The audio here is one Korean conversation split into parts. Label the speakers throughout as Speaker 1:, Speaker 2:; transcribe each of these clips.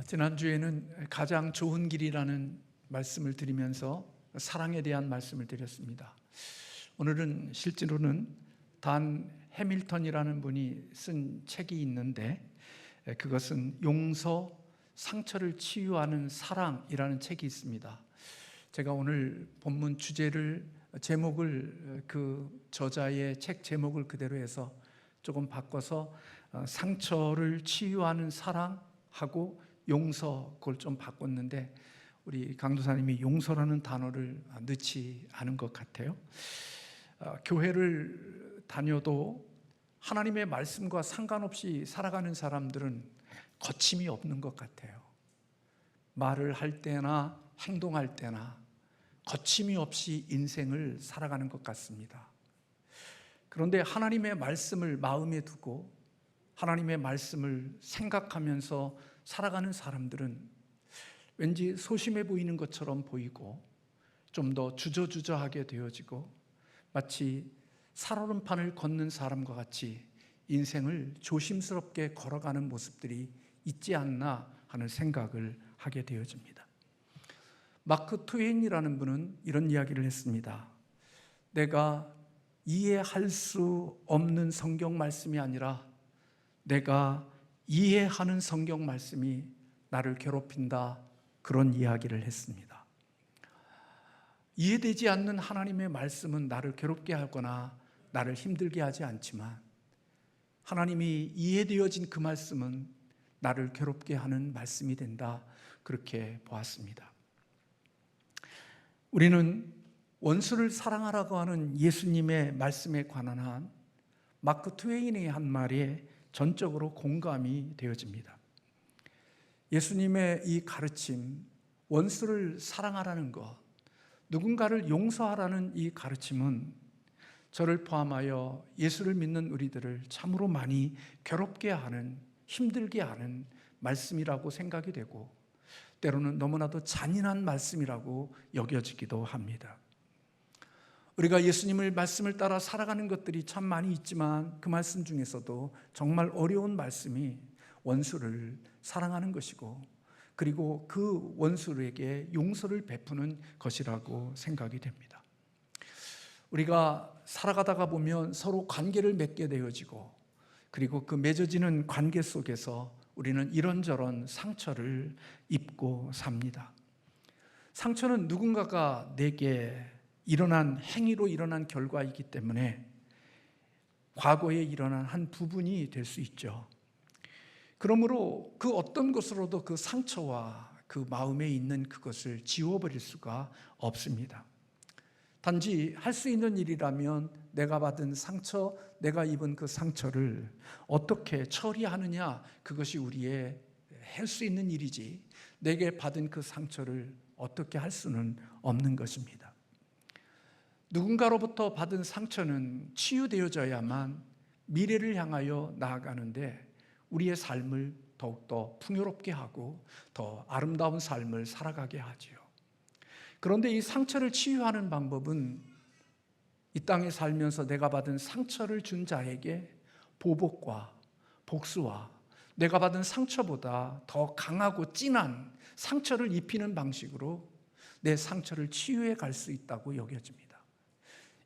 Speaker 1: 지난주에는 가장 좋은 길이라는 말씀을 드리면서 사랑에 대한 말씀을 드렸습니다. 오늘은 실제로는 단 해밀턴이라는 분이 쓴 책이 있는데 그것은 용서, 상처를 치유하는 사랑이라는 책이 있습니다. 제가 오늘 본문 주제를 제목을 그 저자의 책 제목을 그대로 해서 조금 바꿔서 상처를 치유하는 사랑하고 용서, 그걸 좀 바꿨는데 우리 강도사님이 용서라는 단어를 넣지 않은 것 같아요. 교회를 다녀도 하나님의 말씀과 상관없이 살아가는 사람들은 거침이 없는 것 같아요. 말을 할 때나 행동할 때나 거침이 없이 인생을 살아가는 것 같습니다. 그런데 하나님의 말씀을 마음에 두고 하나님의 말씀을 생각하면서 살아가는 사람들은 왠지 소심해 보이는 것처럼 보이고 좀 더 주저주저하게 되어지고 마치 살얼음판을 걷는 사람과 같이 인생을 조심스럽게 걸어가는 모습들이 있지 않나 하는 생각을 하게 되어집니다. 마크 트웨인이라는 분은 이런 이야기를 했습니다. 내가 이해할 수 없는 성경 말씀이 아니라 내가 이해하는 성경 말씀이 나를 괴롭힌다, 그런 이야기를 했습니다. 이해되지 않는 하나님의 말씀은 나를 괴롭게 하거나 나를 힘들게 하지 않지만 하나님이 이해되어진 그 말씀은 나를 괴롭게 하는 말씀이 된다, 그렇게 보았습니다. 우리는 원수를 사랑하라고 하는 예수님의 말씀에 관한 한 마크 트웨인의 한 말에 전적으로 공감이 되어집니다. 예수님의 이 가르침, 원수를 사랑하라는 것, 누군가를 용서하라는 이 가르침은 저를 포함하여 예수를 믿는 우리들을 참으로 많이 괴롭게 하는, 힘들게 하는 말씀이라고 생각이 되고 때로는 너무나도 잔인한 말씀이라고 여겨지기도 합니다. 우리가 예수님의 말씀을 따라 살아가는 것들이 참 많이 있지만 그 말씀 중에서도 정말 어려운 말씀이 원수를 사랑하는 것이고 그리고 그 원수에게 용서를 베푸는 것이라고 생각이 됩니다. 우리가 살아가다가 보면 서로 관계를 맺게 되어지고 그리고 그 맺어지는 관계 속에서 우리는 이런저런 상처를 입고 삽니다. 상처는 누군가가 내게 일어난 행위로 일어난 결과이기 때문에 과거에 일어난 한 부분이 될 수 있죠. 그러므로 그 어떤 것으로도 그 상처와 그 마음에 있는 그것을 지워버릴 수가 없습니다. 단지 할 수 있는 일이라면 내가 받은 상처, 내가 입은 그 상처를 어떻게 처리하느냐, 그것이 우리의 할 수 있는 일이지 내게 받은 그 상처를 어떻게 할 수는 없는 것입니다. 누군가로부터 받은 상처는 치유되어져야만 미래를 향하여 나아가는데 우리의 삶을 더욱더 풍요롭게 하고 더 아름다운 삶을 살아가게 하지요. 그런데 이 상처를 치유하는 방법은 이 땅에 살면서 내가 받은 상처를 준 자에게 보복과 복수와 내가 받은 상처보다 더 강하고 진한 상처를 입히는 방식으로 내 상처를 치유해 갈 수 있다고 여겨집니다.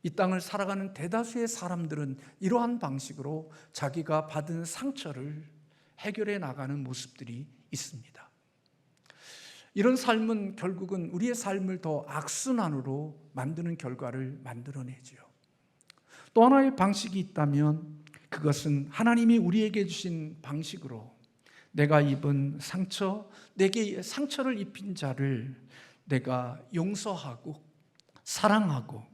Speaker 1: 이 땅을 살아가는 대다수의 사람들은 이러한 방식으로 자기가 받은 상처를 해결해 나가는 모습들이 있습니다. 이런 삶은 결국은 우리의 삶을 더 악순환으로 만드는 결과를 만들어내죠. 또 하나의 방식이 있다면 그것은 하나님이 우리에게 주신 방식으로 내가 입은 상처, 내게 상처를 입힌 자를 내가 용서하고 사랑하고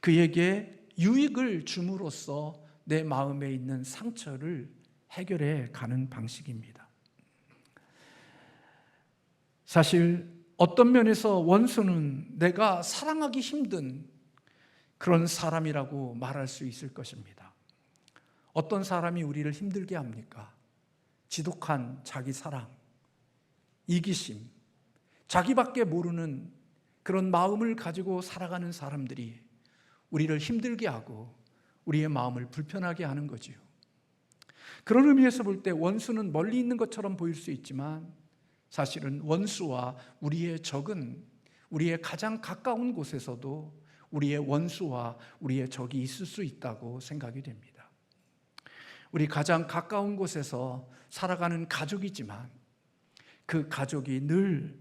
Speaker 1: 그에게 유익을 줌으로써 내 마음에 있는 상처를 해결해 가는 방식입니다. 사실 어떤 면에서 원수는 내가 사랑하기 힘든 그런 사람이라고 말할 수 있을 것입니다. 어떤 사람이 우리를 힘들게 합니까? 지독한 자기 사랑, 이기심, 자기밖에 모르는 그런 마음을 가지고 살아가는 사람들이 우리를 힘들게 하고 우리의 마음을 불편하게 하는 거지요. 그런 의미에서 볼 때 원수는 멀리 있는 것처럼 보일 수 있지만 사실은 원수와 우리의 적은 우리의 가장 가까운 곳에서도 우리의 원수와 우리의 적이 있을 수 있다고 생각이 됩니다. 우리 가장 가까운 곳에서 살아가는 가족이지만 그 가족이 늘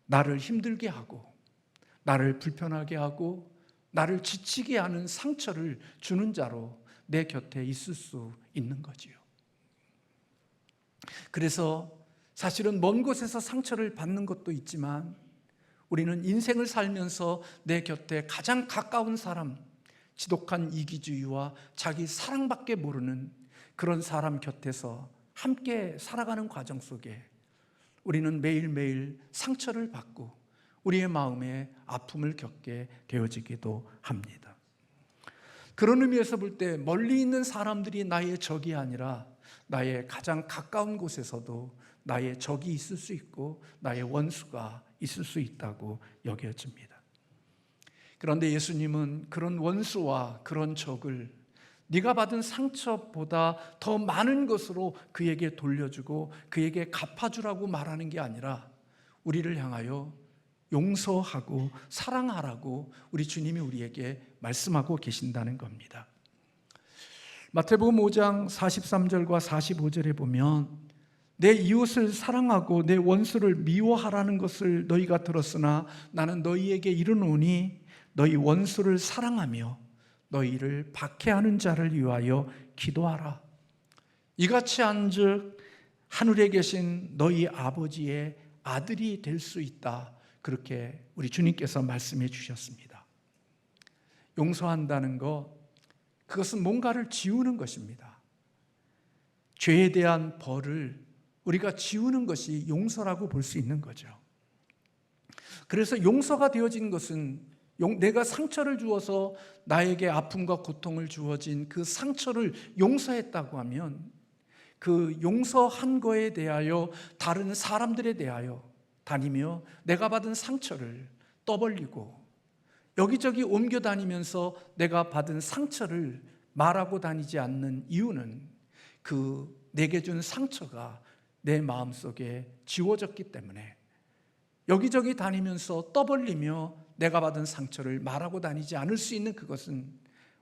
Speaker 1: 나를 힘들게 하고 나를 불편하게 하고 나를 지치게 하는 상처를 주는 자로 내 곁에 있을 수 있는 거지요. 그래서 사실은 먼 곳에서 상처를 받는 것도 있지만 우리는 인생을 살면서 내 곁에 가장 가까운 사람, 지독한 이기주의와 자기 사랑밖에 모르는 그런 사람 곁에서 함께 살아가는 과정 속에 우리는 매일매일 상처를 받고 우리의 마음에 아픔을 겪게 되어지기도 합니다. 그런 의미에서 볼 때 멀리 있는 사람들이 나의 적이 아니라 나의 가장 가까운 곳에서도 나의 적이 있을 수 있고 나의 원수가 있을 수 있다고 여겨집니다. 그런데 예수님은 그런 원수와 그런 적을 네가 받은 상처보다 더 많은 것으로 그에게 돌려주고 그에게 갚아주라고 말하는 게 아니라 우리를 향하여 용서하고 사랑하라고 우리 주님이 우리에게 말씀하고 계신다는 겁니다. 마태복음 5장 43절과 45절에 보면 내 이웃을 사랑하고 내 원수를 미워하라는 것을 너희가 들었으나 나는 너희에게 이르노니 너희 원수를 사랑하며 너희를 박해하는 자를 위하여 기도하라. 이같이 한즉 하늘에 계신 너희 아버지의 아들이 될 수 있다. 그렇게 우리 주님께서 말씀해 주셨습니다. 용서한다는 것, 그것은 뭔가를 지우는 것입니다. 죄에 대한 벌을 우리가 지우는 것이 용서라고 볼 수 있는 거죠. 그래서 용서가 되어진 것은 내가 상처를 주어서 나에게 아픔과 고통을 주어진 그 상처를 용서했다고 하면 그 용서한 거에 대하여 다른 사람들에 대하여 다니며 내가 받은 상처를 떠벌리고 여기저기 옮겨 다니면서 내가 받은 상처를 말하고 다니지 않는 이유는 그 내게 준 상처가 내 마음속에 지워졌기 때문에 여기저기 다니면서 떠벌리며 내가 받은 상처를 말하고 다니지 않을 수 있는 그것은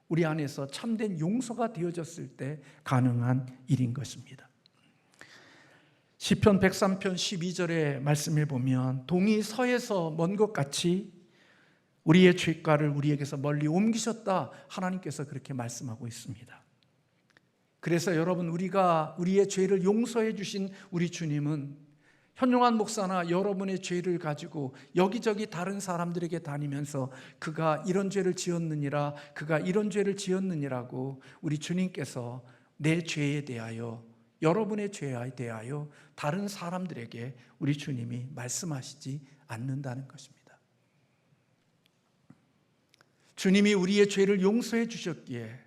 Speaker 1: 우리 안에서 참된 용서가 되어졌을 때 가능한 일인 것입니다. 시편 103편 12절의 말씀에 보면 동이 서에서 먼 것 같이 우리의 죄가를 우리에게서 멀리 옮기셨다, 하나님께서 그렇게 말씀하고 있습니다. 그래서 여러분, 우리가 우리의 죄를 용서해 주신 우리 주님은 현용한 목사나 여러분의 죄를 가지고 여기저기 다른 사람들에게 다니면서 그가 이런 죄를 지었느니라, 그가 이런 죄를 지었느니라고 우리 주님께서 내 죄에 대하여, 여러분의 죄에 대하여 다른 사람들에게 우리 주님이 말씀하시지 않는다는 것입니다. 주님이 우리의 죄를 용서해 주셨기에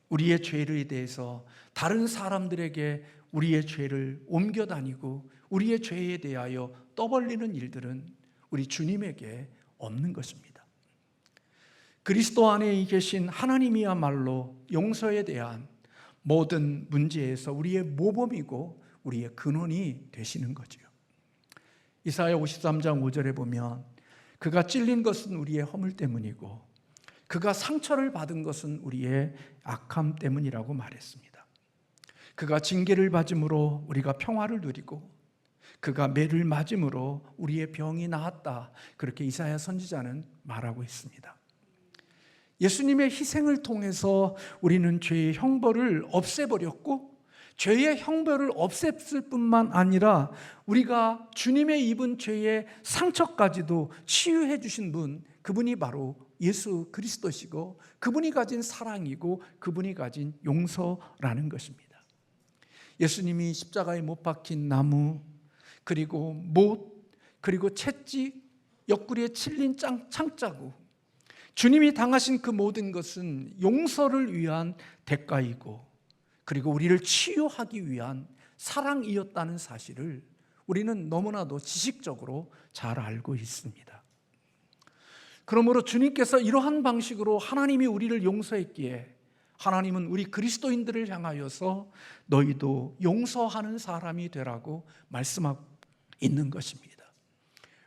Speaker 1: 우리의 죄에 대해서 다른 사람들에게 우리의 죄를 옮겨 다니고 우리의 죄에 대하여 떠벌리는 일들은 우리 주님에게 없는 것입니다. 그리스도 안에 계신 하나님이야말로 용서에 대한 모든 문제에서 우리의 모범이고 우리의 근원이 되시는 거죠. 이사야 53장 5절에 보면 그가 찔린 것은 우리의 허물 때문이고 그가 상처를 받은 것은 우리의 악함 때문이라고 말했습니다. 그가 징계를 받음으로 우리가 평화를 누리고 그가 매를 맞음으로 우리의 병이 나았다, 그렇게 이사야 선지자는 말하고 있습니다. 예수님의 희생을 통해서 우리는 죄의 형벌을 없애버렸고 죄의 형벌을 없앴을 뿐만 아니라 우리가 주님의 입은 죄의 상처까지도 치유해 주신 분, 그분이 바로 예수 그리스도시고 그분이 가진 사랑이고 그분이 가진 용서라는 것입니다. 예수님이 십자가에 못 박힌 나무, 그리고 못, 그리고 채찍, 옆구리에 찔린 창자국, 주님이 당하신 그 모든 것은 용서를 위한 대가이고 그리고 우리를 치유하기 위한 사랑이었다는 사실을 우리는 너무나도 지식적으로 잘 알고 있습니다. 그러므로 주님께서 이러한 방식으로 하나님이 우리를 용서했기에 하나님은 우리 그리스도인들을 향하여서 너희도 용서하는 사람이 되라고 말씀하고 있는 것입니다.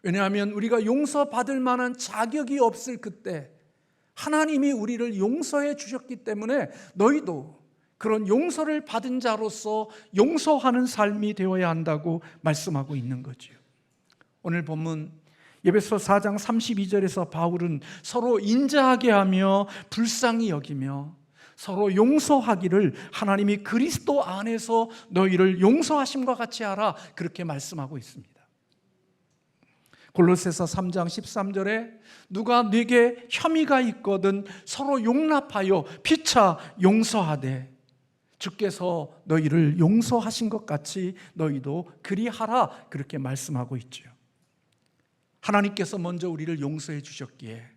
Speaker 1: 왜냐하면 우리가 용서받을 만한 자격이 없을 그때 하나님이 우리를 용서해 주셨기 때문에 너희도 그런 용서를 받은 자로서 용서하는 삶이 되어야 한다고 말씀하고 있는 거지요. 오늘 본문 에베소 4장 32절에서 바울은 서로 인자하게 하며 불쌍히 여기며 서로 용서하기를 하나님이 그리스도 안에서 너희를 용서하심과 같이 하라, 그렇게 말씀하고 있습니다. 골로새서 3장 13절에 누가 네게 혐의가 있거든 서로 용납하여 피차 용서하되 주께서 너희를 용서하신 것 같이 너희도 그리하라, 그렇게 말씀하고 있죠. 하나님께서 먼저 우리를 용서해 주셨기에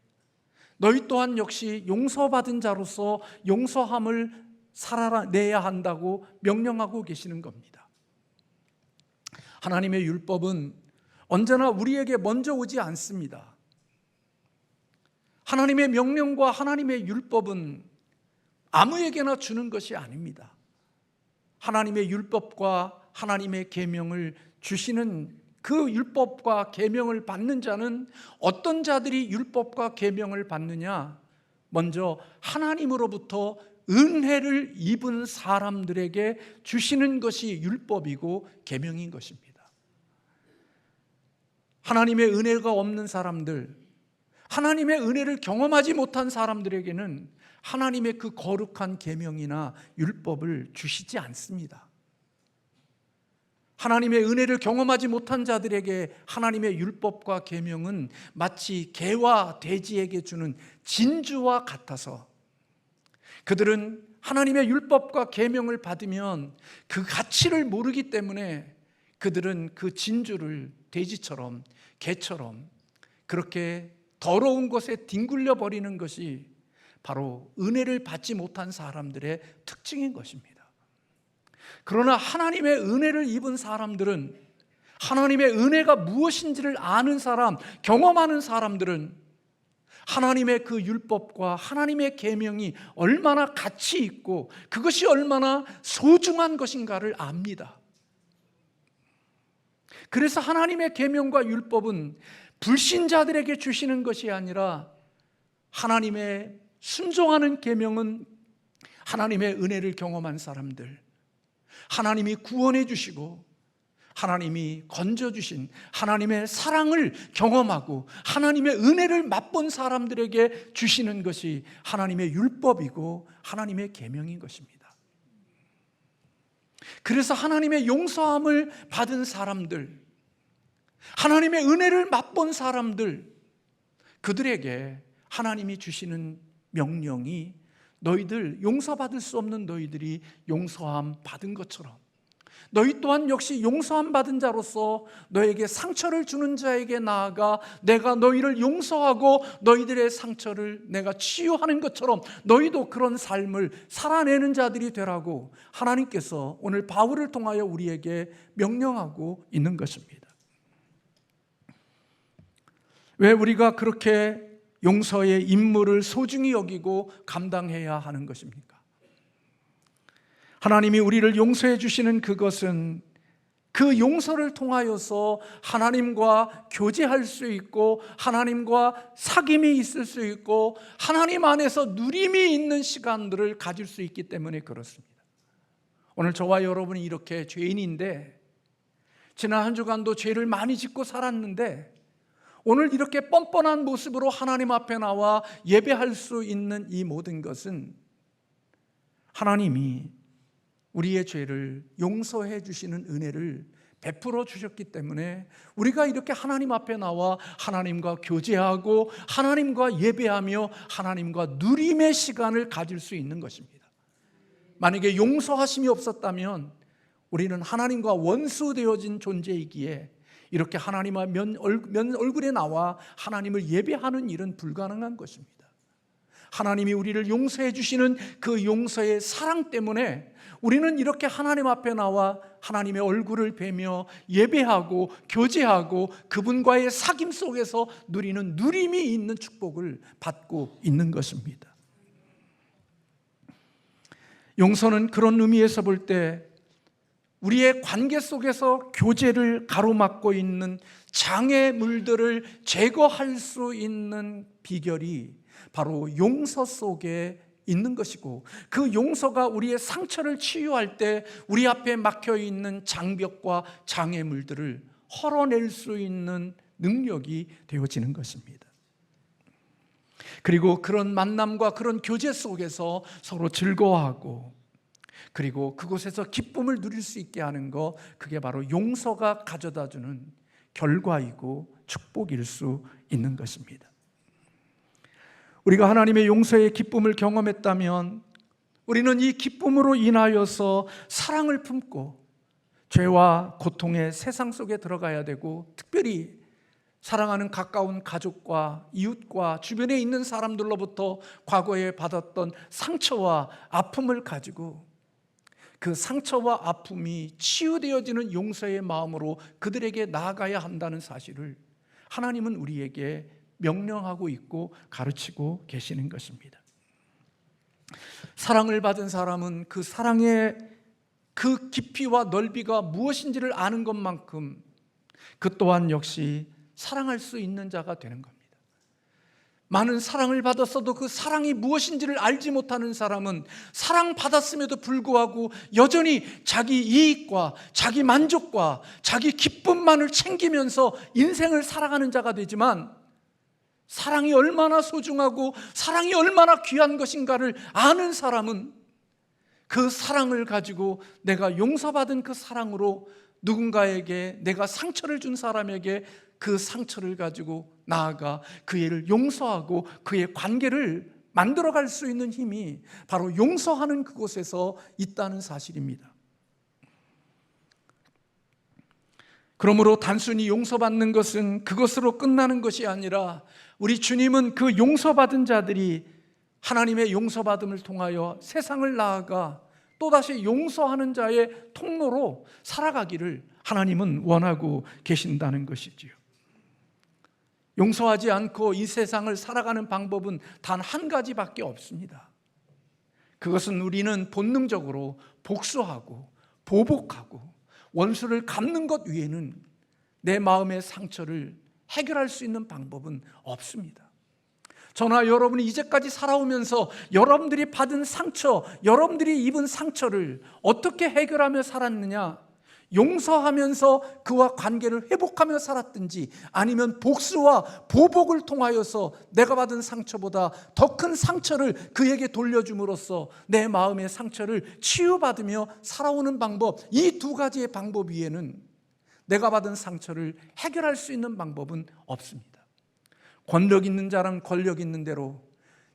Speaker 1: 너희 또한 역시 용서받은 자로서 용서함을 살아내야 한다고 명령하고 계시는 겁니다. 하나님의 율법은 언제나 우리에게 먼저 오지 않습니다. 하나님의 명령과 하나님의 율법은 아무에게나 주는 것이 아닙니다. 하나님의 율법과 하나님의 계명을 주시는 그 율법과 계명을 받는 자는 어떤 자들이 율법과 계명을 받느냐? 먼저 하나님으로부터 은혜를 입은 사람들에게 주시는 것이 율법이고 계명인 것입니다. 하나님의 은혜가 없는 사람들, 하나님의 은혜를 경험하지 못한 사람들에게는 하나님의 그 거룩한 계명이나 율법을 주시지 않습니다. 하나님의 은혜를 경험하지 못한 자들에게 하나님의 율법과 계명은 마치 개와 돼지에게 주는 진주와 같아서 그들은 하나님의 율법과 계명을 받으면 그 가치를 모르기 때문에 그들은 그 진주를 돼지처럼 개처럼 그렇게 더러운 것에 뒹굴려 버리는 것이 바로 은혜를 받지 못한 사람들의 특징인 것입니다. 그러나 하나님의 은혜를 입은 사람들은, 하나님의 은혜가 무엇인지를 아는 사람, 경험하는 사람들은 하나님의 그 율법과 하나님의 계명이 얼마나 가치 있고 그것이 얼마나 소중한 것인가를 압니다. 그래서 하나님의 계명과 율법은 불신자들에게 주시는 것이 아니라 하나님의 순종하는 계명은 하나님의 은혜를 경험한 사람들, 하나님이 구원해 주시고 하나님이 건져주신 하나님의 사랑을 경험하고 하나님의 은혜를 맛본 사람들에게 주시는 것이 하나님의 율법이고 하나님의 계명인 것입니다. 그래서 하나님의 용서함을 받은 사람들, 하나님의 은혜를 맛본 사람들, 그들에게 하나님이 주시는 명령이 너희들 용서받을 수 없는 너희들이 용서함 받은 것처럼 너희 또한 역시 용서함 받은 자로서 너에게 상처를 주는 자에게 나아가 내가 너희를 용서하고 너희들의 상처를 내가 치유하는 것처럼 너희도 그런 삶을 살아내는 자들이 되라고 하나님께서 오늘 바울을 통하여 우리에게 명령하고 있는 것입니다. 왜 우리가 그렇게 용서의 임무를 소중히 여기고 감당해야 하는 것입니까? 하나님이 우리를 용서해 주시는 그것은 그 용서를 통하여서 하나님과 교제할 수 있고 하나님과 사귐이 있을 수 있고 하나님 안에서 누림이 있는 시간들을 가질 수 있기 때문에 그렇습니다. 오늘 저와 여러분이 이렇게 죄인인데 지난 한 주간도 죄를 많이 짓고 살았는데 오늘 이렇게 뻔뻔한 모습으로 하나님 앞에 나와 예배할 수 있는 이 모든 것은 하나님이 우리의 죄를 용서해 주시는 은혜를 베풀어 주셨기 때문에 우리가 이렇게 하나님 앞에 나와 하나님과 교제하고 하나님과 예배하며 하나님과 누림의 시간을 가질 수 있는 것입니다. 만약에 용서하심이 없었다면 우리는 하나님과 원수되어진 존재이기에 이렇게 하나님 얼굴에 나와 하나님을 예배하는 일은 불가능한 것입니다. 하나님이 우리를 용서해 주시는 그 용서의 사랑 때문에 우리는 이렇게 하나님 앞에 나와 하나님의 얼굴을 뵈며 예배하고 교제하고 그분과의 사귐 속에서 누리는 누림이 있는 축복을 받고 있는 것입니다. 용서는 그런 의미에서 볼 때 우리의 관계 속에서 교제를 가로막고 있는 장애물들을 제거할 수 있는 비결이 바로 용서 속에 있는 것이고, 그 용서가 우리의 상처를 치유할 때 우리 앞에 막혀 있는 장벽과 장애물들을 헐어낼 수 있는 능력이 되어지는 것입니다. 그리고 그런 만남과 그런 교제 속에서 서로 즐거워하고, 그리고 그곳에서 기쁨을 누릴 수 있게 하는 것, 그게 바로 용서가 가져다주는 결과이고 축복일 수 있는 것입니다. 우리가 하나님의 용서의 기쁨을 경험했다면 우리는 이 기쁨으로 인하여서 사랑을 품고 죄와 고통의 세상 속에 들어가야 되고, 특별히 사랑하는 가까운 가족과 이웃과 주변에 있는 사람들로부터 과거에 받았던 상처와 아픔을 가지고 그 상처와 아픔이 치유되어지는 용서의 마음으로 그들에게 나아가야 한다는 사실을 하나님은 우리에게 명령하고 있고 가르치고 계시는 것입니다. 사랑을 받은 사람은 그 사랑의 그 깊이와 넓이가 무엇인지를 아는 것만큼 그 또한 역시 사랑할 수 있는 자가 되는 겁니다. 많은 사랑을 받았어도 그 사랑이 무엇인지를 알지 못하는 사람은 사랑받았음에도 불구하고 여전히 자기 이익과 자기 만족과 자기 기쁨만을 챙기면서 인생을 살아가는 자가 되지만, 사랑이 얼마나 소중하고 사랑이 얼마나 귀한 것인가를 아는 사람은 그 사랑을 가지고 내가 용서받은 그 사랑으로 누군가에게, 내가 상처를 준 사람에게 그 상처를 가지고 나아가 그 애를 용서하고 그의 관계를 만들어갈 수 있는 힘이 바로 용서하는 그곳에서 있다는 사실입니다. 그러므로 단순히 용서받는 것은 그것으로 끝나는 것이 아니라, 우리 주님은 그 용서받은 자들이 하나님의 용서받음을 통하여 세상을 나아가 또다시 용서하는 자의 통로로 살아가기를 하나님은 원하고 계신다는 것이지요. 용서하지 않고 이 세상을 살아가는 방법은 단 한 가지밖에 없습니다. 그것은 우리는 본능적으로 복수하고 보복하고 원수를 갚는 것 외에는 내 마음의 상처를 해결할 수 있는 방법은 없습니다. 저나 여러분이 이제까지 살아오면서 여러분들이 받은 상처, 여러분들이 입은 상처를 어떻게 해결하며 살았느냐? 용서하면서 그와 관계를 회복하며 살았든지, 아니면 복수와 보복을 통하여서 내가 받은 상처보다 더 큰 상처를 그에게 돌려줌으로써 내 마음의 상처를 치유받으며 살아오는 방법, 이 두 가지의 방법 위에는 내가 받은 상처를 해결할 수 있는 방법은 없습니다. 권력 있는 자는 권력 있는 대로,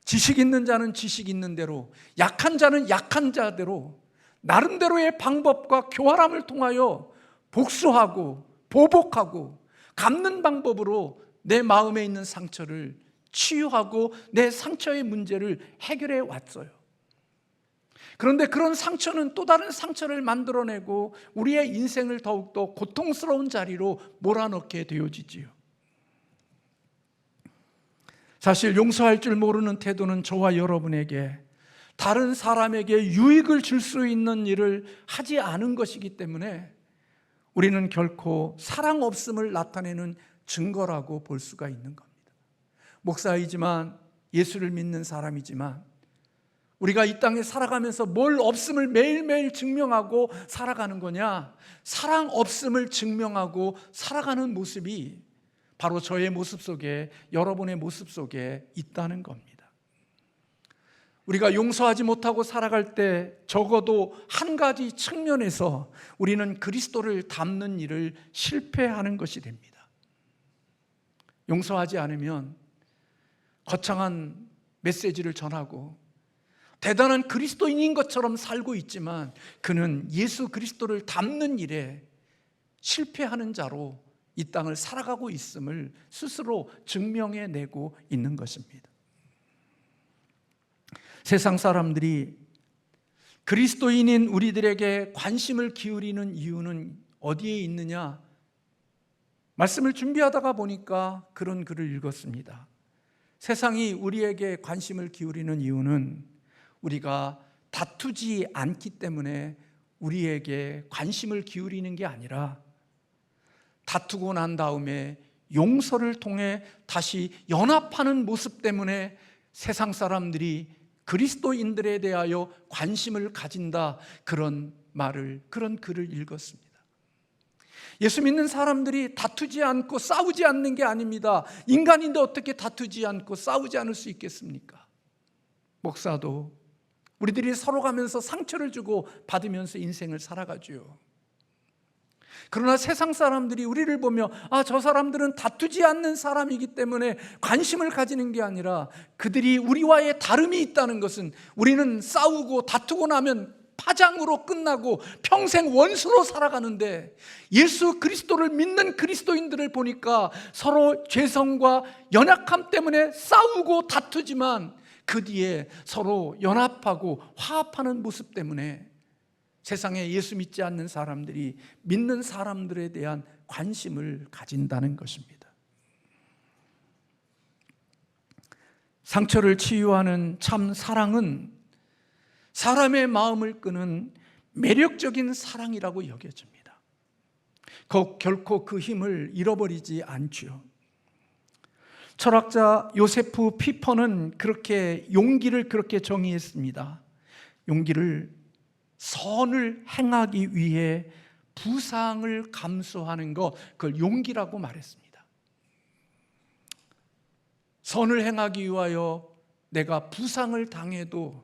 Speaker 1: 지식 있는 자는 지식 있는 대로, 약한 자는 약한 자대로 나름대로의 방법과 교활함을 통하여 복수하고 보복하고 갚는 방법으로 내 마음에 있는 상처를 치유하고 내 상처의 문제를 해결해 왔어요. 그런데 그런 상처는 또 다른 상처를 만들어내고 우리의 인생을 더욱더 고통스러운 자리로 몰아넣게 되어지지요. 사실 용서할 줄 모르는 태도는 저와 여러분에게 다른 사람에게 유익을 줄 수 있는 일을 하지 않은 것이기 때문에 우리는 결코 사랑 없음을 나타내는 증거라고 볼 수가 있는 겁니다. 목사이지만, 예수를 믿는 사람이지만, 우리가 이 땅에 살아가면서 뭘 없음을 매일매일 증명하고 살아가는 거냐? 사랑 없음을 증명하고 살아가는 모습이 바로 저의 모습 속에, 여러분의 모습 속에 있다는 겁니다. 우리가 용서하지 못하고 살아갈 때 적어도 한 가지 측면에서 우리는 그리스도를 닮는 일을 실패하는 것이 됩니다. 용서하지 않으면 거창한 메시지를 전하고 대단한 그리스도인인 것처럼 살고 있지만 그는 예수 그리스도를 닮는 일에 실패하는 자로 이 땅을 살아가고 있음을 스스로 증명해내고 있는 것입니다. 세상 사람들이 그리스도인인 우리들에게 관심을 기울이는 이유는 어디에 있느냐? 말씀을 준비하다가 보니까 그런 글을 읽었습니다. 세상이 우리에게 관심을 기울이는 이유는 우리가 다투지 않기 때문에 우리에게 관심을 기울이는 게 아니라 다투고 난 다음에 용서를 통해 다시 연합하는 모습 때문에 세상 사람들이 그리스도인들에 대하여 관심을 가진다, 그런 글을 읽었습니다. 예수 믿는 사람들이 다투지 않고 싸우지 않는 게 아닙니다. 인간인데 어떻게 다투지 않고 싸우지 않을 수 있겠습니까? 목사도 우리들이 서로 가면서 상처를 주고 받으면서 인생을 살아가죠. 그러나 세상 사람들이 우리를 보며 저 사람들은 다투지 않는 사람이기 때문에 관심을 가지는 게 아니라, 그들이 우리와의 다름이 있다는 것은 우리는 싸우고 다투고 나면 파장으로 끝나고 평생 원수로 살아가는데, 예수 그리스도를 믿는 그리스도인들을 보니까 서로 죄성과 연약함 때문에 싸우고 다투지만 그 뒤에 서로 연합하고 화합하는 모습 때문에 세상에 예수 믿지 않는 사람들이 믿는 사람들에 대한 관심을 가진다는 것입니다. 상처를 치유하는 참 사랑은 사람의 마음을 끄는 매력적인 사랑이라고 여겨집니다. 결코 그 힘을 잃어버리지 않죠. 철학자 요세프 피퍼는 용기를 그렇게 정의했습니다. 용기를 선을 행하기 위해 부상을 감수하는 것, 그걸 용기라고 말했습니다. 선을 행하기 위하여 내가 부상을 당해도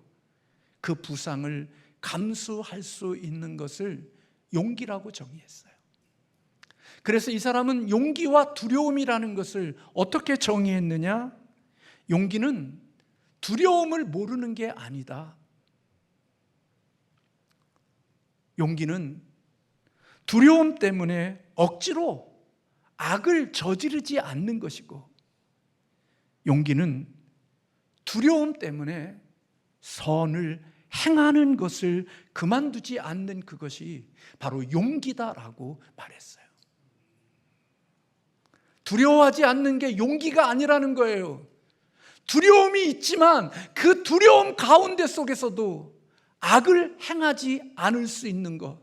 Speaker 1: 그 부상을 감수할 수 있는 것을 용기라고 정의했어요. 그래서 이 사람은 용기와 두려움이라는 것을 어떻게 정의했느냐? 용기는 두려움을 모르는 게 아니다. 용기는 두려움 때문에 억지로 악을 저지르지 않는 것이고, 용기는 두려움 때문에 선을 행하는 것을 그만두지 않는 그것이 바로 용기다라고 말했어요. 두려워하지 않는 게 용기가 아니라는 거예요. 두려움이 있지만 그 두려움 가운데 속에서도 악을 행하지 않을 수 있는 것,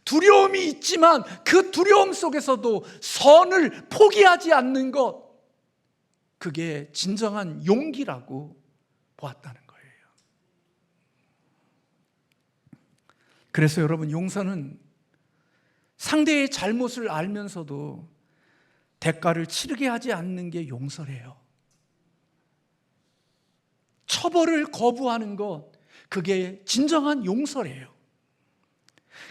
Speaker 1: 두려움이 있지만 그 두려움 속에서도 선을 포기하지 않는 것, 그게 진정한 용기라고 보았다는 거예요. 그래서 여러분, 용서는 상대의 잘못을 알면서도 대가를 치르게 하지 않는 게 용서래요. 처벌을 거부하는 것, 그게 진정한 용서래요.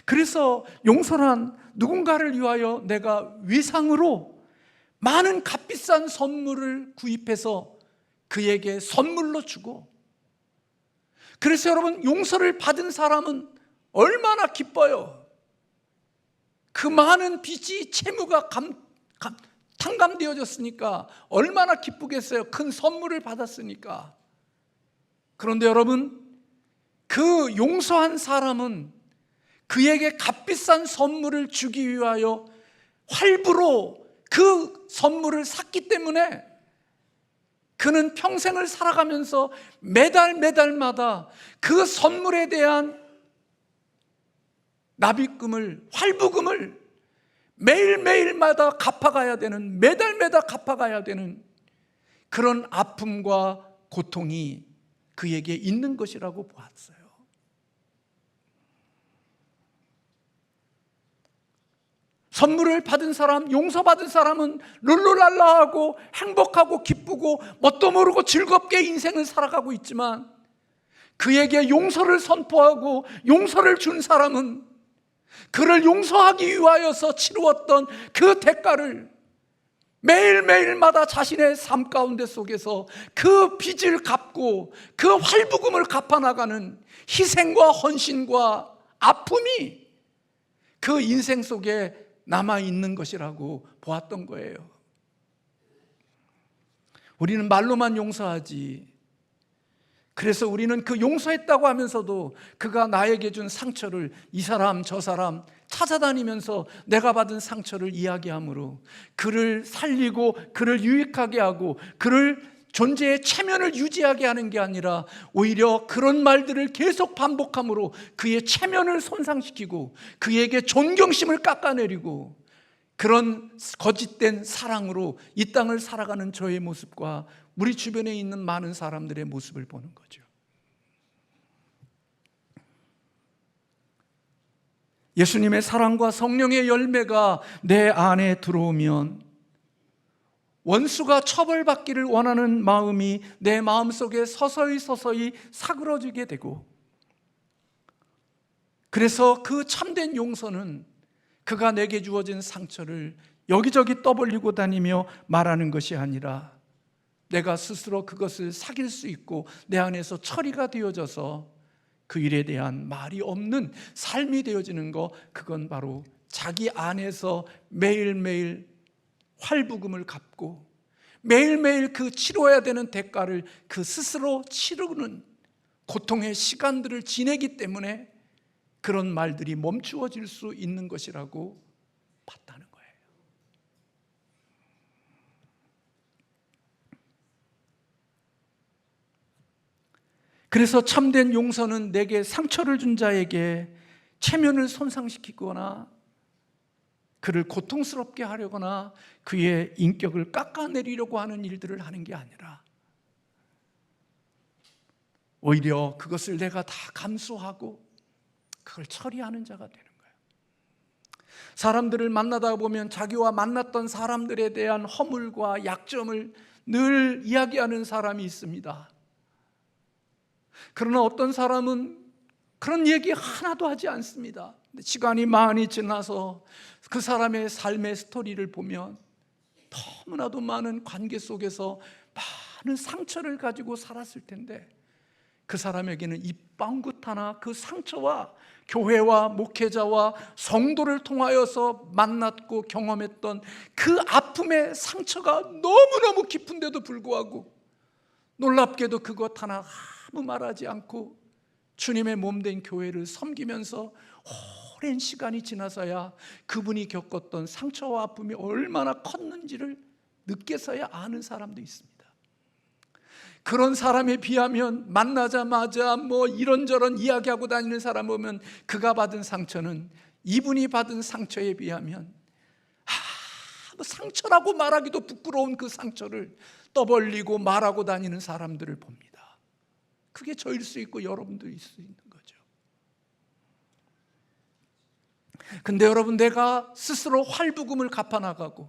Speaker 1: 그래서 용서란 누군가를 위하여 내가 위상으로 많은 값비싼 선물을 구입해서 그에게 선물로 주고, 그래서 여러분, 용서를 받은 사람은 얼마나 기뻐요. 그 많은 빚이 채무가 탕감되어졌으니까 얼마나 기쁘겠어요. 큰 선물을 받았으니까. 그런데 여러분, 그 용서한 사람은 그에게 값비싼 선물을 주기 위하여 활부로 그 선물을 샀기 때문에 그는 평생을 살아가면서 매달마다 그 선물에 대한 납입금을, 활부금을 매일매일마다 갚아가야 되는, 매달마다 갚아가야 되는 그런 아픔과 고통이 그에게 있는 것이라고 보았어요. 선물을 받은 사람, 용서받은 사람은 룰루랄라하고 행복하고 기쁘고 뭣도 모르고 즐겁게 인생을 살아가고 있지만, 그에게 용서를 선포하고 용서를 준 사람은 그를 용서하기 위하여서 치루었던 그 대가를 매일매일마다 자신의 삶 가운데 속에서 그 빚을 갚고 그 활부금을 갚아나가는 희생과 헌신과 아픔이 그 인생 속에 남아있는 것이라고 보았던 거예요. 우리는 말로만 용서하지, 그래서 우리는 그 용서했다고 하면서도 그가 나에게 준 상처를 이 사람 저 사람 찾아다니면서 내가 받은 상처를 이야기함으로 그를 살리고 그를 유익하게 하고 그를 존재의 체면을 유지하게 하는 게 아니라 오히려 그런 말들을 계속 반복함으로 그의 체면을 손상시키고 그에게 존경심을 깎아내리고 그런 거짓된 사랑으로 이 땅을 살아가는 저의 모습과 우리 주변에 있는 많은 사람들의 모습을 보는 거죠. 예수님의 사랑과 성령의 열매가 내 안에 들어오면 원수가 처벌받기를 원하는 마음이 내 마음속에 서서히 사그러지게 되고, 그래서 그 참된 용서는 그가 내게 주어진 상처를 여기저기 떠벌리고 다니며 말하는 것이 아니라 내가 스스로 그것을 사귈 수 있고 내 안에서 처리가 되어져서 그 일에 대한 말이 없는 삶이 되어지는 것, 그건 바로 자기 안에서 매일매일 활부금을 갚고 매일매일 그 치러야 되는 대가를 그 스스로 치르는 고통의 시간들을 지내기 때문에 그런 말들이 멈추어질 수 있는 것이라고 봤다는 거예요. 그래서 참된 용서는 내게 상처를 준 자에게 체면을 손상시키거나 그를 고통스럽게 하려거나 그의 인격을 깎아내리려고 하는 일들을 하는 게 아니라 오히려 그것을 내가 다 감수하고 그걸 처리하는 자가 되는 거예요. 사람들을 만나다 보면 자기와 만났던 사람들에 대한 허물과 약점을 늘 이야기하는 사람이 있습니다. 그러나 어떤 사람은 그런 얘기 하나도 하지 않습니다. 시간이 많이 지나서 그 사람의 삶의 스토리를 보면 너무나도 많은 관계 속에서 많은 상처를 가지고 살았을 텐데 그 사람에게는 입방긋 하나 그 상처와 교회와 목회자와 성도를 통하여서 만났고 경험했던 그 아픔의 상처가 너무너무 깊은데도 불구하고 놀랍게도 그것 하나 아무 말하지 않고 주님의 몸된 교회를 섬기면서 오랜 시간이 지나서야 그분이 겪었던 상처와 아픔이 얼마나 컸는지를 늦게서야 아는 사람도 있습니다. 그런 사람에 비하면 만나자마자 뭐 이런저런 이야기하고 다니는 사람 보면 그가 받은 상처는 이분이 받은 상처에 비하면 뭐 상처라고 말하기도 부끄러운 그 상처를 떠벌리고 말하고 다니는 사람들을 봅니다. 그게 저일 수 있고 여러분도 있을 수 있는 거죠. 근데 여러분, 내가 스스로 활부금을 갚아나가고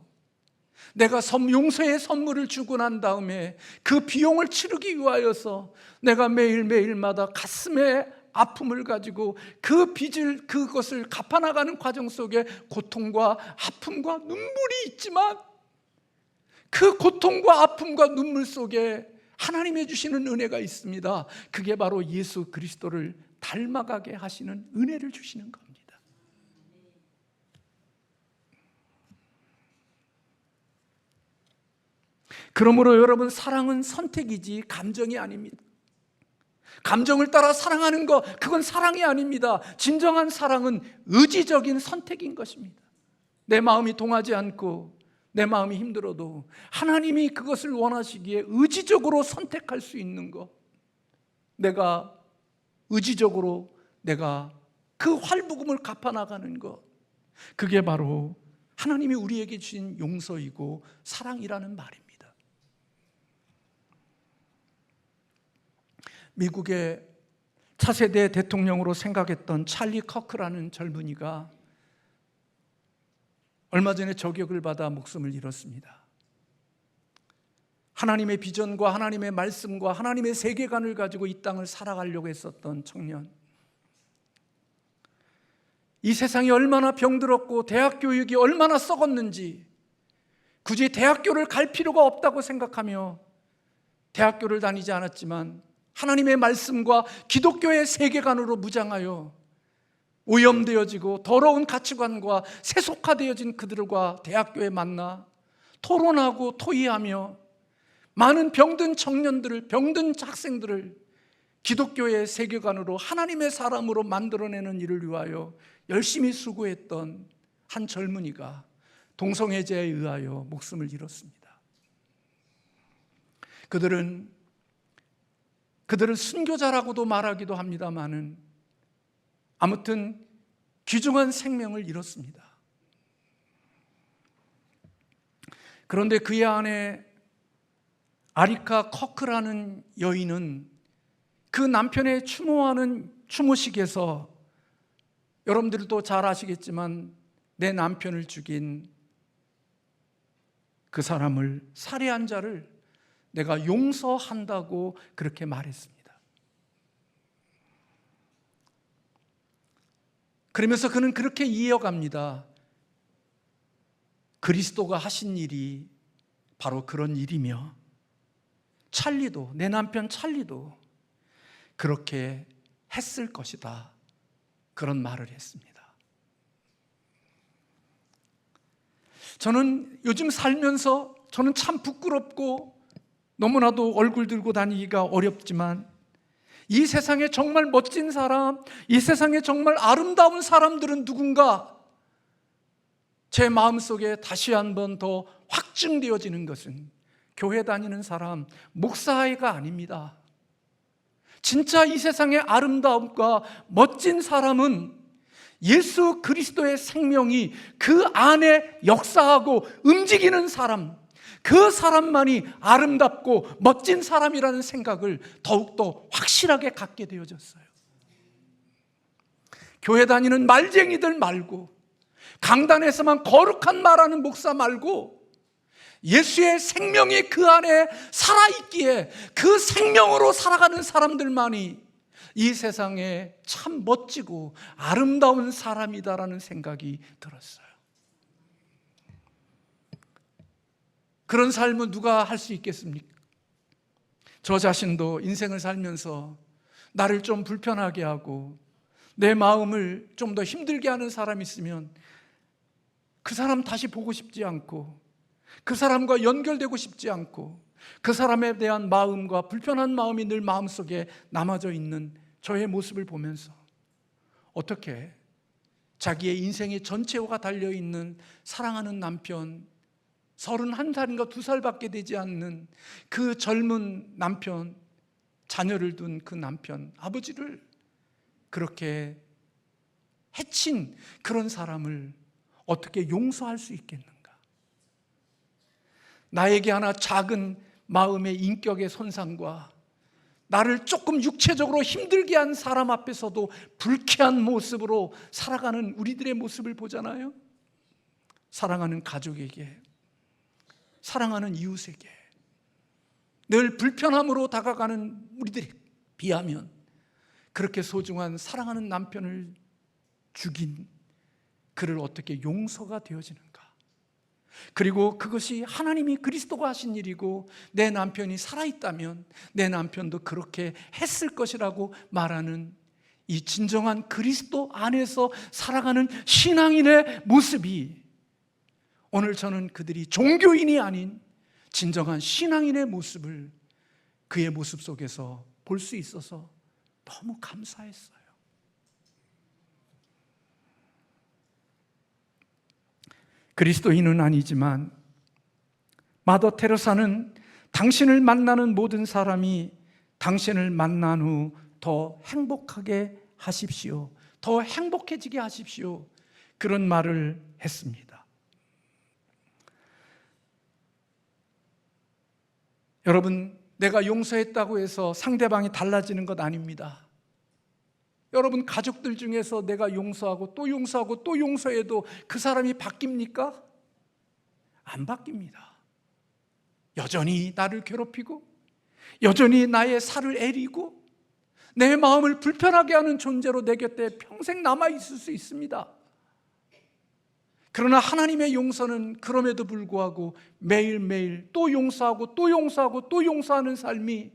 Speaker 1: 내가 용서의 선물을 주고 난 다음에 그 비용을 치르기 위하여서 내가 매일매일마다 가슴에 아픔을 가지고 그 빚을 그것을 갚아나가는 과정 속에 고통과 아픔과 눈물이 있지만 그 고통과 아픔과 눈물 속에 하나님이 주시는 은혜가 있습니다. 그게 바로 예수 그리스도를 닮아가게 하시는 은혜를 주시는 겁니다. 그러므로 여러분, 사랑은 선택이지 감정이 아닙니다. 감정을 따라 사랑하는 것, 그건 사랑이 아닙니다. 진정한 사랑은 의지적인 선택인 것입니다. 내 마음이 동하지 않고 내 마음이 힘들어도 하나님이 그것을 원하시기에 의지적으로 선택할 수 있는 것, 내가 의지적으로 내가 그 활부금을 갚아나가는 것, 그게 바로 하나님이 우리에게 주신 용서이고 사랑이라는 말입니다. 미국의 차세대 대통령으로 생각했던 찰리 커크라는 젊은이가 얼마 전에 저격을 받아 목숨을 잃었습니다. 하나님의 비전과 하나님의 말씀과 하나님의 세계관을 가지고 이 땅을 살아가려고 했었던 청년, 이 세상이 얼마나 병들었고 대학 교육이 얼마나 썩었는지 굳이 대학교를 갈 필요가 없다고 생각하며 대학교를 다니지 않았지만 하나님의 말씀과 기독교의 세계관으로 무장하여 오염되어지고 더러운 가치관과 세속화되어진 그들과 대학교에 만나 토론하고 토의하며 많은 병든 청년들을, 병든 학생들을 기독교의 세계관으로 하나님의 사람으로 만들어내는 일을 위하여 열심히 수고했던 한 젊은이가 동성애자에 의하여 목숨을 잃었습니다. 그들은 순교자라고도 말하기도 합니다마는 아무튼 귀중한 생명을 잃었습니다. 그런데 그의 아내 아리카 커크라는 여인은 그 남편의 추모하는 추모식에서, 여러분들도 잘 아시겠지만 내 남편을 죽인 그 사람을, 살해한 자를 내가 용서한다고 그렇게 말했습니다. 그러면서 그는 그렇게 이어갑니다. 그리스도가 하신 일이 바로 그런 일이며 찰리도, 내 남편 찰리도 그렇게 했을 것이다, 그런 말을 했습니다. 저는 요즘 살면서 저는 참 부끄럽고 너무나도 얼굴 들고 다니기가 어렵지만, 이 세상에 정말 멋진 사람, 이 세상에 정말 아름다운 사람들은 누군가 제 마음속에 다시 한번 더 확증되어지는 것은 교회 다니는 사람, 목사가 아닙니다. 진짜 이 세상의 아름다움과 멋진 사람은 예수 그리스도의 생명이 그 안에 역사하고 움직이는 사람, 그 사람만이 아름답고 멋진 사람이라는 생각을 더욱더 확실하게 갖게 되어졌어요. 교회 다니는 말쟁이들 말고, 강단에서만 거룩한 말하는 목사 말고, 예수의 생명이 그 안에 살아있기에 그 생명으로 살아가는 사람들만이 이 세상에 참 멋지고 아름다운 사람이다라는 생각이 들었어요. 그런 삶은 누가 할 수 있겠습니까? 저 자신도 인생을 살면서 나를 좀 불편하게 하고 내 마음을 좀 더 힘들게 하는 사람이 있으면 그 사람 다시 보고 싶지 않고, 그 사람과 연결되고 싶지 않고, 그 사람에 대한 마음과 불편한 마음이 늘 마음속에 남아져 있는 저의 모습을 보면서 어떻게 자기의 인생의 전체가 달려있는 사랑하는 남편, 31살인가 2살밖에 되지 않는 그 젊은 남편, 자녀를 둔 그 남편, 아버지를 그렇게 해친 그런 사람을 어떻게 용서할 수 있겠는가? 나에게 하나 작은 마음의 인격의 손상과 나를 조금 육체적으로 힘들게 한 사람 앞에서도 불쾌한 모습으로 살아가는 우리들의 모습을 보잖아요. 사랑하는 가족에게, 사랑하는 이웃에게 늘 불편함으로 다가가는 우리들에 비하면 그렇게 소중한 사랑하는 남편을 죽인 그를 어떻게 용서가 되어지는가? 그리고 그것이 하나님이 그리스도가 하신 일이고 내 남편이 살아있다면 내 남편도 그렇게 했을 것이라고 말하는 이 진정한 그리스도 안에서 살아가는 신앙인의 모습이, 오늘 저는 그들이 종교인이 아닌 진정한 신앙인의 모습을 그의 모습 속에서 볼 수 있어서 너무 감사했어요. 그리스도인은 아니지만 마더 테레사는 당신을 만나는 모든 사람이 당신을 만난 후 더 행복하게 하십시오, 더 행복해지게 하십시오, 그런 말을 했습니다. 여러분, 내가 용서했다고 해서 상대방이 달라지는 것 아닙니다. 여러분, 가족들 중에서 내가 용서하고 또 용서하고 또 용서해도 그 사람이 바뀝니까? 안 바뀝니다. 여전히 나를 괴롭히고 여전히 나의 살을 애리고 내 마음을 불편하게 하는 존재로 내 곁에 평생 남아있을 수 있습니다. 그러나 하나님의 용서는 그럼에도 불구하고 매일매일 또 용서하고 또 용서하고 또 용서하는 삶이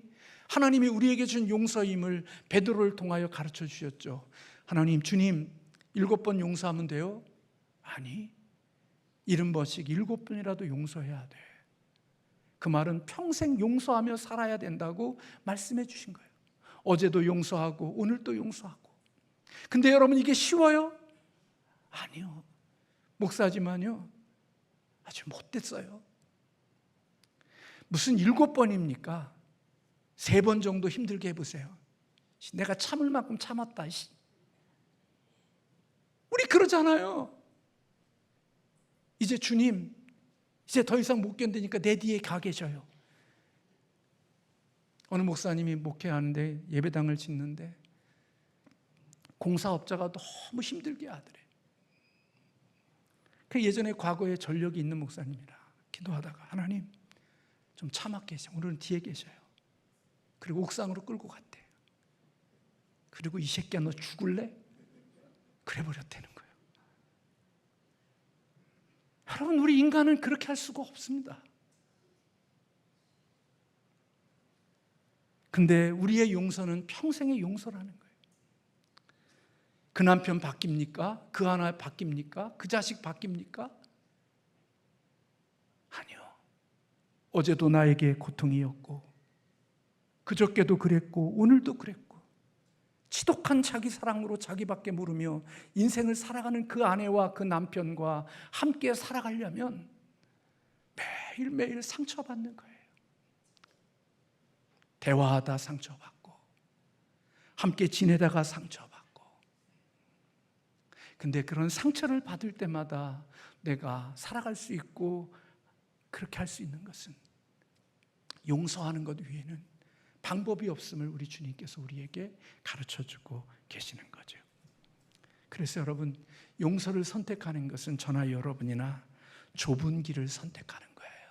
Speaker 1: 하나님이 우리에게 준 용서임을 베드로를 통하여 가르쳐 주셨죠. 하나님, 주님 7번 용서하면 돼요? 아니, 70번씩 7번이라도 용서해야 돼. 그 말은 평생 용서하며 살아야 된다고 말씀해 주신 거예요. 어제도 용서하고 오늘도 용서하고. 근데 여러분, 이게 쉬워요? 아니요. 목사지만요, 아주 못됐어요. 무슨 7번입니까? 3번 정도 힘들게 해보세요. 내가 참을 만큼 참았다. 우리 그러잖아요. 이제 주님, 이제 더 이상 못 견디니까 내 뒤에 가 계셔요. 어느 목사님이 목회하는데 예배당을 짓는데 공사업자가 너무 힘들게 하더래. 그 예전에 과거에 전력이 있는 목사님이라 기도하다가 하나님 좀 참아 계세요. 오늘은 뒤에 계셔요. 그리고 옥상으로 끌고 갔대요. 그리고 이 새끼야 너 죽을래? 그래 버렸다는 거예요. 여러분, 우리 인간은 그렇게 할 수가 없습니다. 근데 우리의 용서는 평생의 용서라는 거예요. 그 남편 바뀝니까? 그 하나 바뀝니까? 그 자식 바뀝니까? 아니요. 어제도 나에게 고통이었고 그저께도 그랬고 오늘도 그랬고 지독한 자기 사랑으로 자기밖에 모르며 인생을 살아가는 그 아내와 그 남편과 함께 살아가려면 매일매일 상처받는 거예요. 대화하다 상처받고 함께 지내다가 상처받고. 근데 그런 상처를 받을 때마다 내가 살아갈 수 있고 그렇게 할 수 있는 것은 용서하는 것 외에는 방법이 없음을 우리 주님께서 우리에게 가르쳐주고 계시는 거죠. 그래서 여러분, 용서를 선택하는 것은 저나 여러분이나 좁은 길을 선택하는 거예요.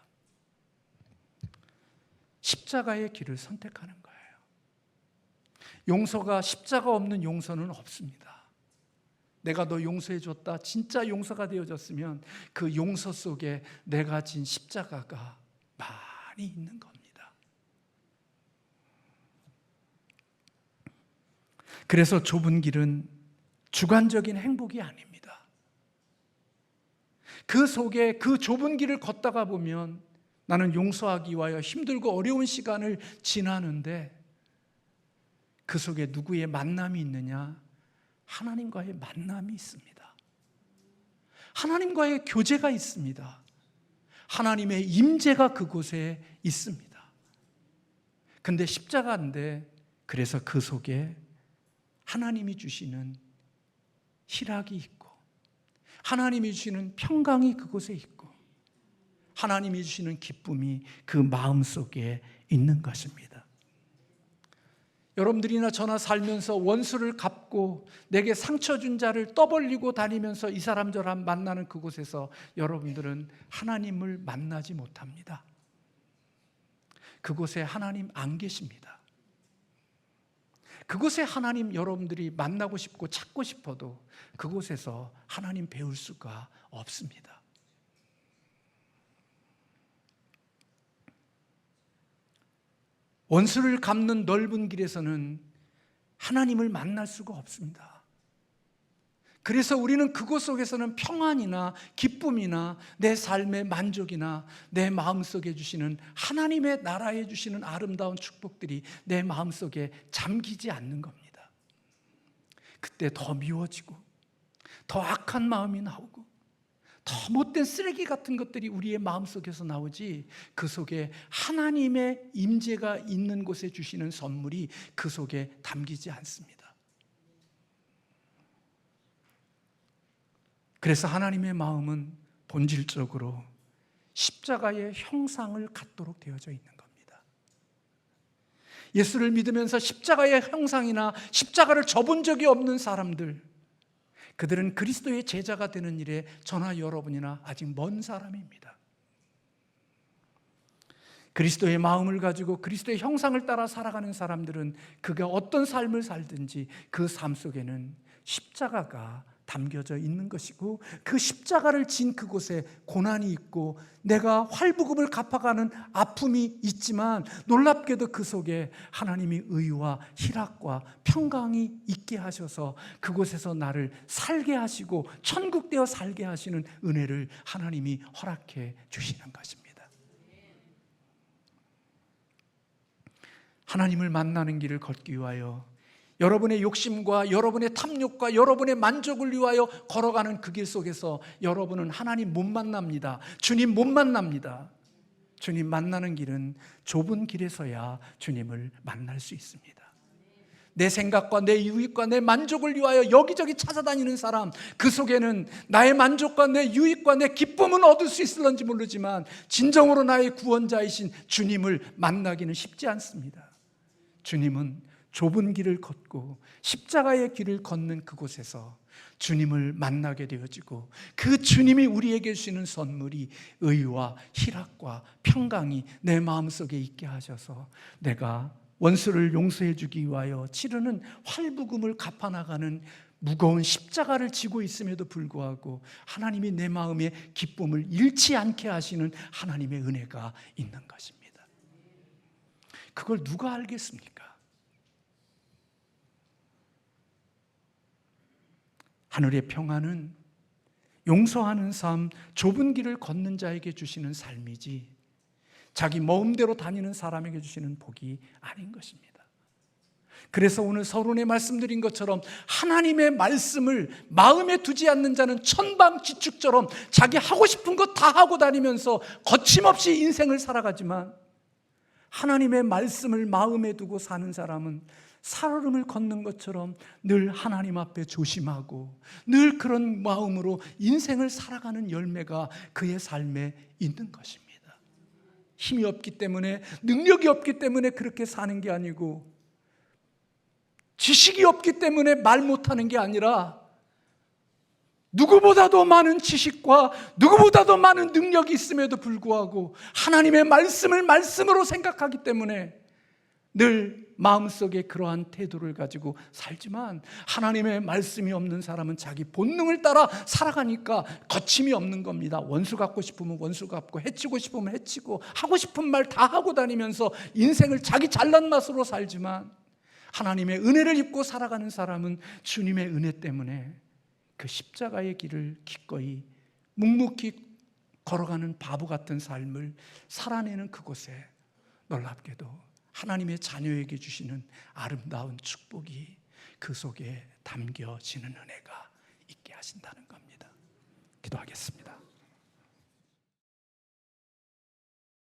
Speaker 1: 십자가의 길을 선택하는 거예요. 용서가 십자가 없는 용서는 없습니다. 내가 너 용서해 줬다, 진짜 용서가 되어졌으면 그 용서 속에 내가 진 십자가가 많이 있는 겁니다. 그래서 좁은 길은 주관적인 행복이 아닙니다. 그 속에 그 좁은 길을 걷다가 보면 나는 용서하기 위하여 힘들고 어려운 시간을 지나는데 그 속에 누구의 만남이 있느냐? 하나님과의 만남이 있습니다. 하나님과의 교제가 있습니다. 하나님의 임재가 그곳에 있습니다. 근데 십자가인데, 그래서 그 속에 하나님이 주시는 희락이 있고 하나님이 주시는 평강이 그곳에 있고 하나님이 주시는 기쁨이 그 마음속에 있는 것입니다. 여러분들이나 저나 살면서 원수를 갚고 내게 상처 준 자를 떠벌리고 다니면서 이 사람 저 사람 만나는 그곳에서 여러분들은 하나님을 만나지 못합니다. 그곳에 하나님 안 계십니다. 그곳에 하나님 여러분들이 만나고 싶고 찾고 싶어도 그곳에서 하나님 배울 수가 없습니다. 원수를 갚는 넓은 길에서는 하나님을 만날 수가 없습니다. 그래서 우리는 그곳 속에서는 평안이나 기쁨이나 내 삶의 만족이나 내 마음속에 주시는 하나님의 나라에 주시는 아름다운 축복들이 내 마음속에 잠기지 않는 겁니다. 그때 더 미워지고 더 악한 마음이 나오고 더 못된 쓰레기 같은 것들이 우리의 마음속에서 나오지, 그 속에 하나님의 임재가 있는 곳에 주시는 선물이 그 속에 담기지 않습니다. 그래서 하나님의 마음은 본질적으로 십자가의 형상을 갖도록 되어져 있는 겁니다. 예수를 믿으면서 십자가의 형상이나 십자가를 접은 적이 없는 사람들, 그들은 그리스도의 제자가 되는 일에 저나 여러분이나 아직 먼 사람입니다. 그리스도의 마음을 가지고 그리스도의 형상을 따라 살아가는 사람들은 그가 어떤 삶을 살든지 그 삶 속에는 십자가가 담겨져 있는 것이고, 그 십자가를 진 그곳에 고난이 있고 내가 활부금을 갚아가는 아픔이 있지만 놀랍게도 그 속에 하나님이 의와 희락과 평강이 있게 하셔서 그곳에서 나를 살게 하시고 천국되어 살게 하시는 은혜를 하나님이 허락해 주시는 것입니다. 하나님을 만나는 길을 걷기 위하여 여러분의 욕심과 여러분의 탐욕과 여러분의 만족을 위하여 걸어가는 그 길 속에서 여러분은 하나님 못 만납니다. 주님 못 만납니다. 주님 만나는 길은 좁은 길에서야 주님을 만날 수 있습니다. 내 생각과 내 유익과 내 만족을 위하여 여기저기 찾아다니는 사람, 그 속에는 나의 만족과 내 유익과 내 기쁨은 얻을 수 있을런지 모르지만 진정으로 나의 구원자이신 주님을 만나기는 쉽지 않습니다. 주님은 좁은 길을 걷고 십자가의 길을 걷는 그곳에서 주님을 만나게 되어지고, 그 주님이 우리에게 주시는 선물이 의와 희락과 평강이 내 마음속에 있게 하셔서 내가 원수를 용서해 주기 위하여 치르는 활부금을 갚아나가는 무거운 십자가를 지고 있음에도 불구하고 하나님이 내 마음의 기쁨을 잃지 않게 하시는 하나님의 은혜가 있는 것입니다. 그걸 누가 알겠습니까? 하늘의 평안은 용서하는 삶, 좁은 길을 걷는 자에게 주시는 삶이지 자기 마음대로 다니는 사람에게 주시는 복이 아닌 것입니다. 그래서 오늘 서론에 말씀드린 것처럼 하나님의 말씀을 마음에 두지 않는 자는 천방지축처럼 자기 하고 싶은 것 다 하고 다니면서 거침없이 인생을 살아가지만, 하나님의 말씀을 마음에 두고 사는 사람은 살얼음을 걷는 것처럼 늘 하나님 앞에 조심하고 늘 그런 마음으로 인생을 살아가는 열매가 그의 삶에 있는 것입니다. 힘이 없기 때문에, 능력이 없기 때문에 그렇게 사는 게 아니고, 지식이 없기 때문에 말 못하는 게 아니라, 누구보다도 많은 지식과 누구보다도 많은 능력이 있음에도 불구하고 하나님의 말씀을 말씀으로 생각하기 때문에 늘 마음속에 그러한 태도를 가지고 살지만, 하나님의 말씀이 없는 사람은 자기 본능을 따라 살아가니까 거침이 없는 겁니다. 원수 갚고 싶으면 원수 갚고, 해치고 싶으면 해치고, 하고 싶은 말 다 하고 다니면서 인생을 자기 잘난 맛으로 살지만, 하나님의 은혜를 입고 살아가는 사람은 주님의 은혜 때문에 그 십자가의 길을 기꺼이 묵묵히 걸어가는 바보 같은 삶을 살아내는 그곳에 놀랍게도 하나님의 자녀에게 주시는 아름다운 축복이 그 속에 담겨지는 은혜가 있게 하신다는 겁니다. 기도하겠습니다.